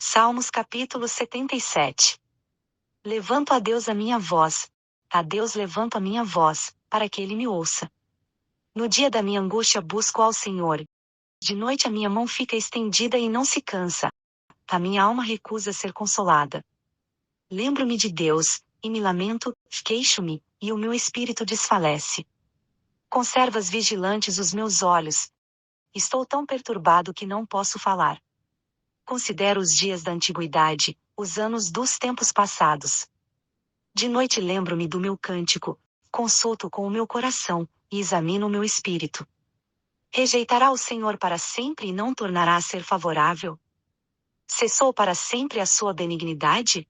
Salmos capítulo 77. Levanto a Deus a minha voz, a Deus levanto a minha voz, para que Ele me ouça. No dia da minha angústia busco ao Senhor. De noite a minha mão fica estendida e não se cansa. A minha alma recusa ser consolada. Lembro-me de Deus, e me lamento, queixo-me, e o meu espírito desfalece. Conservas vigilantes os meus olhos. Estou tão perturbado que não posso falar. Considero os dias da antiguidade, os anos dos tempos passados. De noite lembro-me do meu cântico, consulto com o meu coração, e examino o meu espírito. Rejeitará o Senhor para sempre e não tornará a ser favorável? Cessou para sempre a sua benignidade?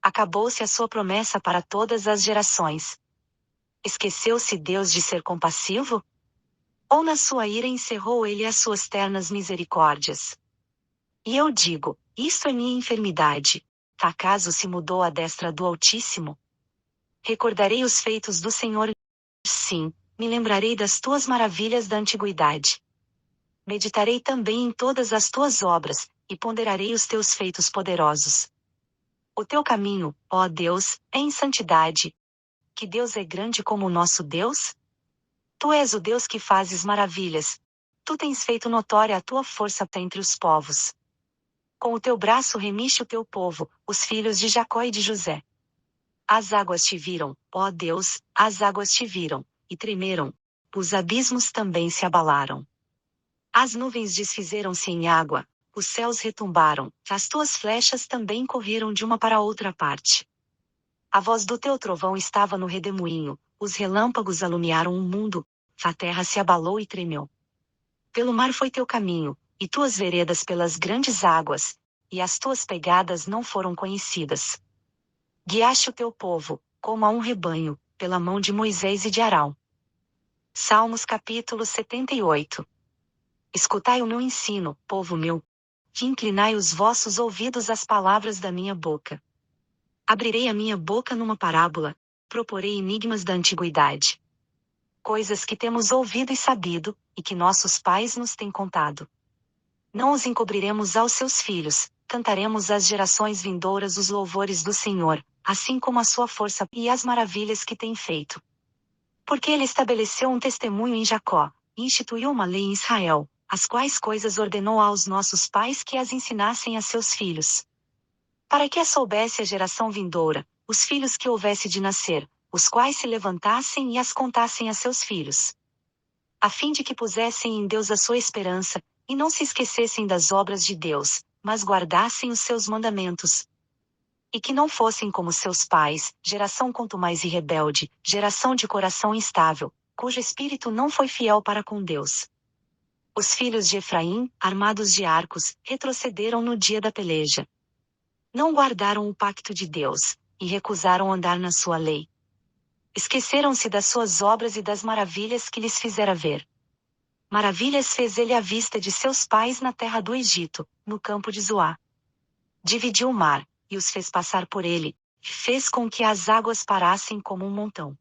Acabou-se a sua promessa para todas as gerações. Esqueceu-se Deus de ser compassivo? Ou na sua ira encerrou ele as suas ternas misericórdias? E eu digo, isto é minha enfermidade. Acaso se mudou a destra do Altíssimo? Recordarei os feitos do Senhor. Sim, me lembrarei das tuas maravilhas da antiguidade. Meditarei também em todas as tuas obras, e ponderarei os teus feitos poderosos. O teu caminho, ó Deus, é em santidade. Que Deus é grande como o nosso Deus? Tu és o Deus que fazes maravilhas. Tu tens feito notória a tua força entre os povos. Com o teu braço remiste o teu povo, os filhos de Jacó e de José. As águas te viram, ó Deus, as águas te viram, e tremeram. Os abismos também se abalaram. As nuvens desfizeram-se em água, os céus retumbaram, as tuas flechas também correram de uma para outra parte. A voz do teu trovão estava no redemoinho, os relâmpagos alumiaram o mundo, a terra se abalou e tremeu. Pelo mar foi teu caminho, e tuas veredas pelas grandes águas, e as tuas pegadas não foram conhecidas. Guiaste o teu povo, como a um rebanho, pela mão de Moisés e de Arão. Salmos capítulo 78. Escutai o meu ensino, povo meu, que inclinai os vossos ouvidos às palavras da minha boca. Abrirei a minha boca numa parábola, proporei enigmas da antiguidade. Coisas que temos ouvido e sabido, e que nossos pais nos têm contado. Não os encobriremos aos seus filhos, cantaremos às gerações vindouras os louvores do Senhor, assim como a sua força e as maravilhas que tem feito. Porque ele estabeleceu um testemunho em Jacó, e instituiu uma lei em Israel, as quais coisas ordenou aos nossos pais que as ensinassem a seus filhos. Para que as soubesse a geração vindoura, os filhos que houvesse de nascer, os quais se levantassem e as contassem a seus filhos. A fim de que pusessem em Deus a sua esperança, e não se esquecessem das obras de Deus, mas guardassem os seus mandamentos. E que não fossem como seus pais, geração contumaz e rebelde, geração de coração instável, cujo espírito não foi fiel para com Deus. Os filhos de Efraim, armados de arcos, retrocederam no dia da peleja. Não guardaram o pacto de Deus, e recusaram andar na sua lei. Esqueceram-se das suas obras e das maravilhas que lhes fizera ver. Maravilhas fez ele à vista de seus pais na terra do Egito, no campo de Zoá. Dividiu o mar, e os fez passar por ele, fez com que as águas parassem como um montão.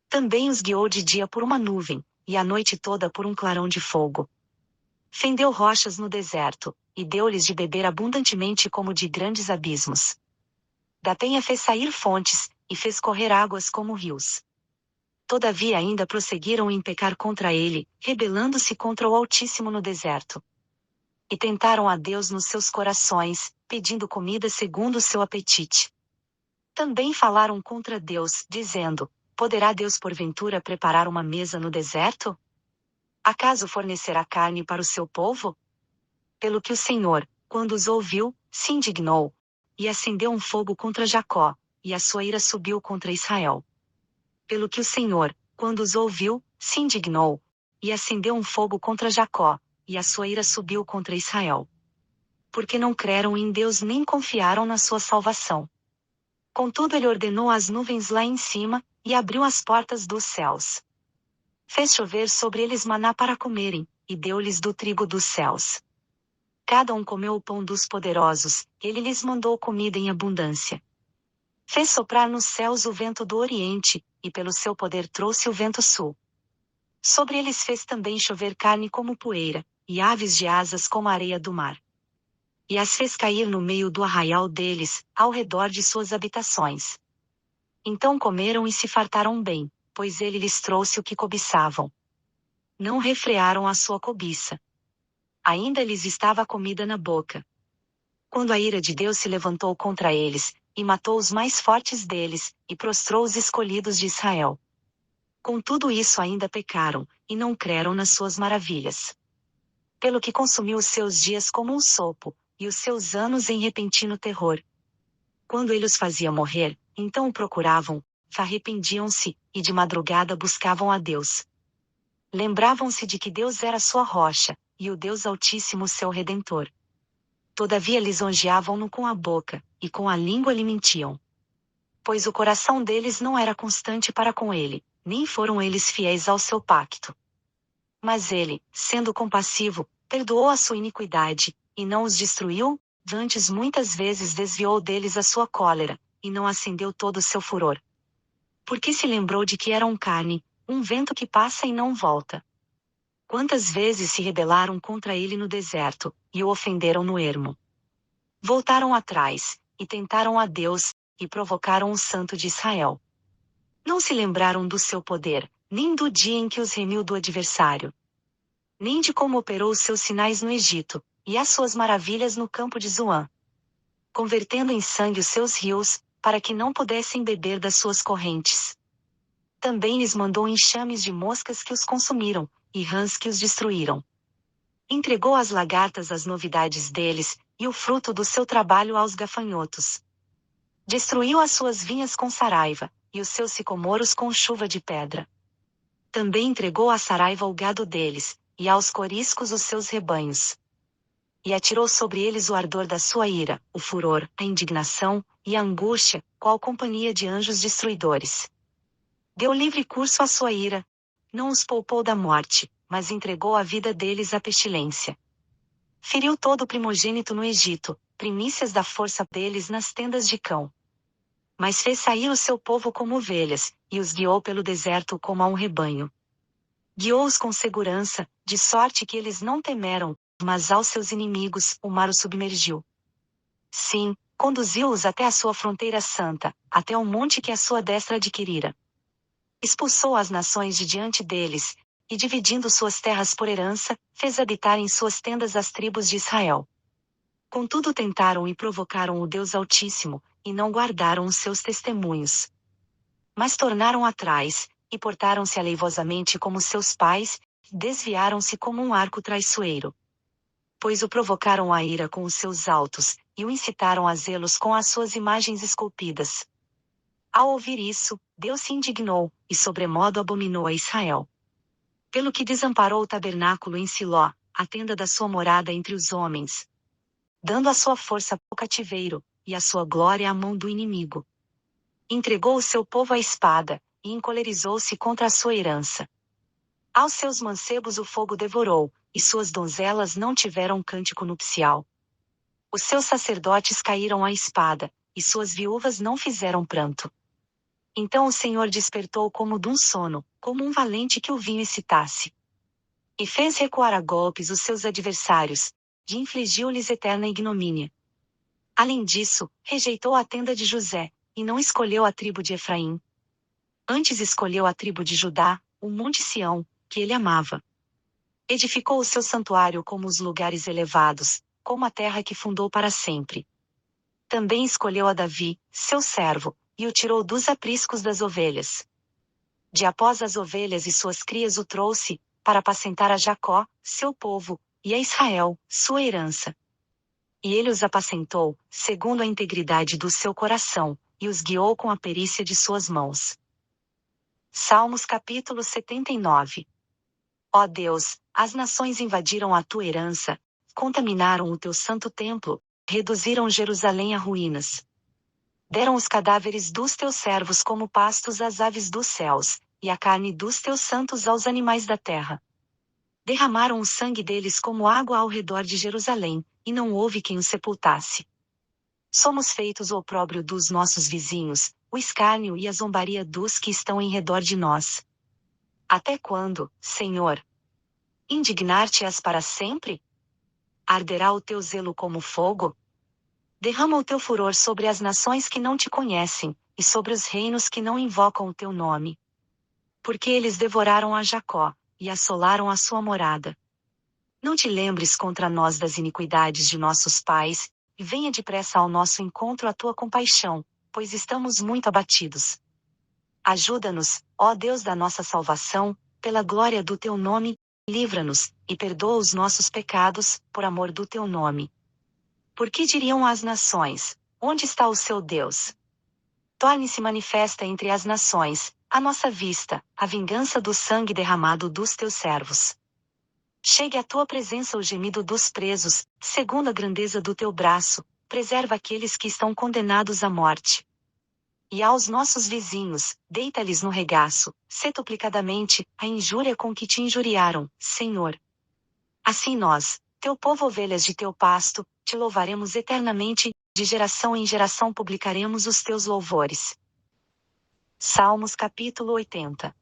Também os guiou de dia por uma nuvem, e a noite toda por um clarão de fogo. Fendeu rochas no deserto, e deu-lhes de beber abundantemente como de grandes abismos. Da penha fez sair fontes, e fez correr águas como rios. Todavia ainda prosseguiram em pecar contra ele, rebelando-se contra o Altíssimo no deserto. E tentaram a Deus nos seus corações, pedindo comida segundo o seu apetite. Também falaram contra Deus, dizendo: poderá Deus porventura preparar uma mesa no deserto? Acaso fornecerá carne para o seu povo? Pelo que o Senhor, quando os ouviu, se indignou, e acendeu um fogo contra Jacó, e a sua ira subiu contra Israel. Pelo que o Senhor, quando os ouviu, se indignou, e acendeu um fogo contra Jacó, e a sua ira subiu contra Israel. Porque não creram em Deus nem confiaram na sua salvação. Contudo ele ordenou as nuvens lá em cima, e abriu as portas dos céus. Fez chover sobre eles maná para comerem, e deu-lhes do trigo dos céus. Cada um comeu o pão dos poderosos, ele lhes mandou comida em abundância. Fez soprar nos céus o vento do oriente, e pelo seu poder trouxe o vento sul. Sobre eles fez também chover carne como poeira, e aves de asas como a areia do mar. e as fez cair no meio do arraial deles, ao redor de suas habitações. Então comeram e se fartaram bem, pois ele lhes trouxe o que cobiçavam. Não refrearam a sua cobiça. Ainda lhes estava a comida na boca. Quando a ira de Deus se levantou contra eles, e matou os mais fortes deles, e prostrou os escolhidos de Israel. Com tudo isso ainda pecaram, e não creram nas suas maravilhas. Pelo que consumiu os seus dias como um sopro, e os seus anos em repentino terror. Quando ele os fazia morrer, então o procuravam, arrependiam-se, e de madrugada buscavam a Deus. Lembravam-se de que Deus era sua rocha, e o Deus Altíssimo seu Redentor. Todavia lisonjeavam-no com a boca, e com a língua lhe mentiam. Pois o coração deles não era constante para com ele, nem foram eles fiéis ao seu pacto. Mas ele, sendo compassivo, perdoou a sua iniquidade, e não os destruiu, antes muitas vezes desviou deles a sua cólera, e não acendeu todo o seu furor. Porque se lembrou de que eram carne, um vento que passa e não volta. Quantas vezes se rebelaram contra ele no deserto, e o ofenderam no ermo. Voltaram atrás, e tentaram a Deus, e provocaram o Santo de Israel. Não se lembraram do seu poder, nem do dia em que os remiu do adversário. Nem de como operou os seus sinais no Egito, e as suas maravilhas no campo de Zoã. Convertendo em sangue os seus rios, para que não pudessem beber das suas correntes. Também lhes mandou enxames de moscas que os consumiram, e rãs que os destruíram. Entregou às lagartas as novidades deles, e o fruto do seu trabalho aos gafanhotos. Destruiu as suas vinhas com saraiva, e os seus sicomoros com chuva de pedra. Também entregou à saraiva o gado deles, e aos coriscos os seus rebanhos. E atirou sobre eles o ardor da sua ira, o furor, a indignação, e a angústia, qual companhia de anjos destruidores. Deu livre curso à sua ira, não os poupou da morte, mas entregou a vida deles à pestilência. Feriu todo o primogênito no Egito, primícias da força deles nas tendas de cão. Mas fez sair o seu povo como ovelhas, e os guiou pelo deserto como a um rebanho. Guiou-os com segurança, de sorte que eles não temeram, mas aos seus inimigos o mar os submergiu. Sim, conduziu-os até a sua fronteira santa, até o monte que a sua destra adquirira. Expulsou as nações de diante deles, e dividindo suas terras por herança, fez habitar em suas tendas as tribos de Israel. Contudo tentaram e provocaram o Deus Altíssimo, e não guardaram os seus testemunhos. Mas tornaram atrás, e portaram-se aleivosamente como seus pais, desviaram-se como um arco traiçoeiro. Pois o provocaram à ira com os seus altos, e o incitaram a zelos com as suas imagens esculpidas. Ao ouvir isso, Deus se indignou, e sobremodo abominou a Israel. Pelo que desamparou o tabernáculo em Siló, a tenda da sua morada entre os homens, dando a sua força ao cativeiro, e a sua glória à mão do inimigo. Entregou o seu povo à espada, e encolerizou-se contra a sua herança. Aos seus mancebos o fogo devorou, e suas donzelas não tiveram cântico nupcial. Os seus sacerdotes caíram à espada, e suas viúvas não fizeram pranto. Então o Senhor despertou como de um sono, como um valente que o vinho excitasse. E fez recuar a golpes os seus adversários, e infligiu-lhes eterna ignomínia. Além disso, rejeitou a tenda de José, e não escolheu a tribo de Efraim. Antes escolheu a tribo de Judá, o monte Sião, que ele amava. Edificou o seu santuário como os lugares elevados, como a terra que fundou para sempre. Também escolheu a Davi, seu servo, e o tirou dos apriscos das ovelhas. De após as ovelhas e suas crias o trouxe, para apacentar a Jacó, seu povo, e a Israel, sua herança. E ele os apacentou, segundo a integridade do seu coração, e os guiou com a perícia de suas mãos. Salmos capítulo 79. Ó Deus, as nações invadiram a tua herança, contaminaram o teu santo templo, reduziram Jerusalém a ruínas. Deram os cadáveres dos teus servos como pastos às aves dos céus, e a carne dos teus santos aos animais da terra. Derramaram o sangue deles como água ao redor de Jerusalém, e não houve quem o sepultasse. Somos feitos o opróbrio dos nossos vizinhos, o escárnio e a zombaria dos que estão em redor de nós. Até quando, Senhor? Indignar-te-ás para sempre? Arderá o teu zelo como fogo? Derrama o teu furor sobre as nações que não te conhecem, e sobre os reinos que não invocam o teu nome. Porque eles devoraram a Jacó, e assolaram a sua morada. Não te lembres contra nós das iniquidades de nossos pais, e venha depressa ao nosso encontro a tua compaixão, pois estamos muito abatidos. Ajuda-nos, ó Deus da nossa salvação, pela glória do teu nome, livra-nos, e perdoa os nossos pecados, por amor do teu nome. Por que diriam as nações: onde está o seu Deus? Torne-se manifesta entre as nações, à nossa vista, a vingança do sangue derramado dos teus servos. Chegue à tua presença o gemido dos presos, segundo a grandeza do teu braço, preserva aqueles que estão condenados à morte. E aos nossos vizinhos, deita-lhes no regaço, setuplicadamente, a injúria com que te injuriaram, Senhor. Assim nós, teu povo ovelhas de teu pasto, te louvaremos eternamente, de geração em geração publicaremos os teus louvores. Salmos capítulo 80.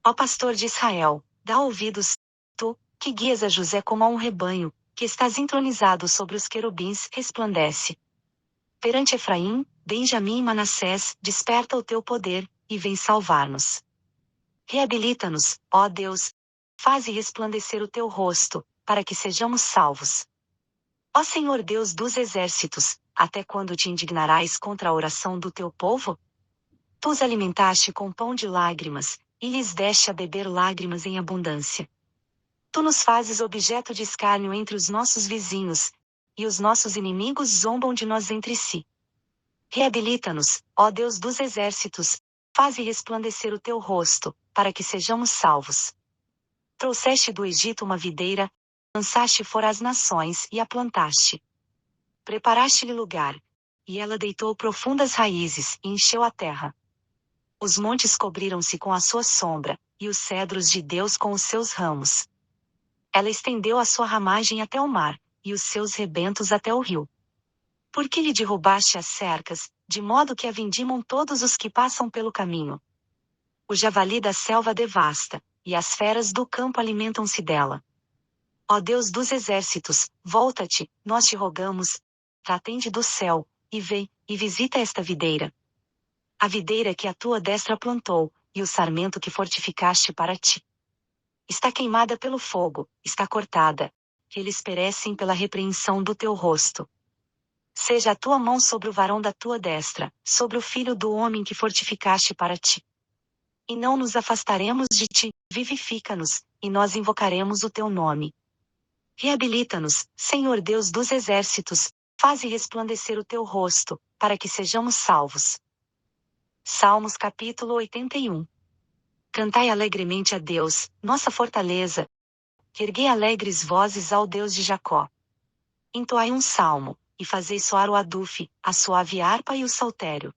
Ó pastor de Israel, dá ouvidos, tu, que guias a José como a um rebanho, que estás entronizado sobre os querubins, resplandece. Perante Efraim, Benjamim e Manassés, desperta o teu poder, e vem salvar-nos. Reabilita-nos, ó Deus, faze resplandecer o teu rosto, para que sejamos salvos. Ó Senhor Deus dos exércitos, até quando te indignarás contra a oração do teu povo? Tu os alimentaste com pão de lágrimas, e lhes deste a beber lágrimas em abundância. Tu nos fazes objeto de escárnio entre os nossos vizinhos, e os nossos inimigos zombam de nós entre si. Reabilita-nos, ó Deus dos exércitos, faze resplandecer o teu rosto, para que sejamos salvos. Trouxeste do Egito uma videira, lançaste fora as nações e a plantaste. Preparaste-lhe lugar, e ela deitou profundas raízes e encheu a terra. Os montes cobriram-se com a sua sombra, e os cedros de Deus com os seus ramos. Ela estendeu a sua ramagem até o mar, e os seus rebentos até o rio. Por que lhe derrubaste as cercas, de modo que a vindimam todos os que passam pelo caminho? O javali da selva devasta, e as feras do campo alimentam-se dela. Ó Deus dos exércitos, volta-te, nós te rogamos, atende do céu, e vê, e visita esta videira. A videira que a tua destra plantou, e o sarmento que fortificaste para ti. Está queimada pelo fogo, está cortada, que eles perecem pela repreensão do teu rosto. Seja a tua mão sobre o varão da tua destra, sobre o filho do homem que fortificaste para ti. E não nos afastaremos de ti, vivifica-nos, e nós invocaremos o teu nome. Reabilita-nos, Senhor Deus dos exércitos, faze resplandecer o teu rosto, para que sejamos salvos. Salmos capítulo 81. Cantai alegremente a Deus, nossa fortaleza. Erguei alegres vozes ao Deus de Jacó. Entoai um salmo, e fazei soar o adufe, a suave harpa e o saltério.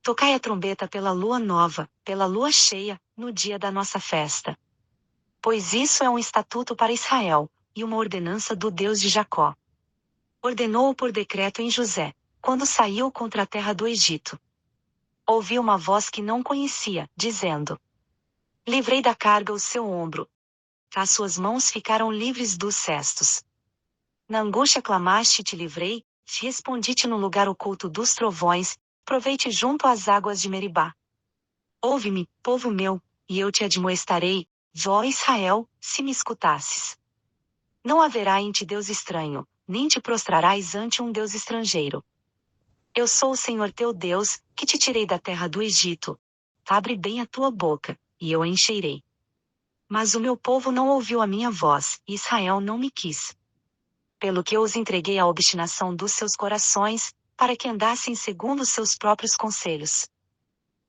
Tocai a trombeta pela lua nova, pela lua cheia, no dia da nossa festa. Pois isso é um estatuto para Israel, e uma ordenança do Deus de Jacó. Ordenou-o por decreto em José, quando saiu contra a terra do Egito. Ouvi uma voz que não conhecia, dizendo: Livrei da carga o seu ombro. As suas mãos ficaram livres dos cestos. Na angústia clamaste e te livrei, te respondi-te no lugar oculto dos trovões, provei-te junto às águas de Meribá. Ouve-me, povo meu, e eu te admoestarei, ó Israel, se me escutasses. Não haverá em ti Deus estranho, nem te prostrarás ante um Deus estrangeiro. Eu sou o Senhor teu Deus, que te tirei da terra do Egito. Abre bem a tua boca, e eu a encherei. Mas o meu povo não ouviu a minha voz, e Israel não me quis. Pelo que eu os entreguei à obstinação dos seus corações, para que andassem segundo os seus próprios conselhos.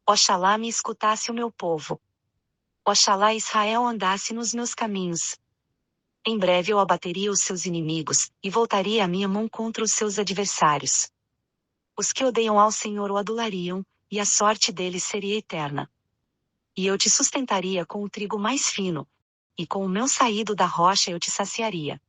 Oxalá me escutasse o meu povo. Oxalá Israel andasse nos meus caminhos. Em breve eu abateria os seus inimigos, e voltaria a minha mão contra os seus adversários. Os que odeiam ao Senhor o adulariam, e a sorte deles seria eterna. E eu te sustentaria com o trigo mais fino, e com o meu saído da rocha eu te saciaria.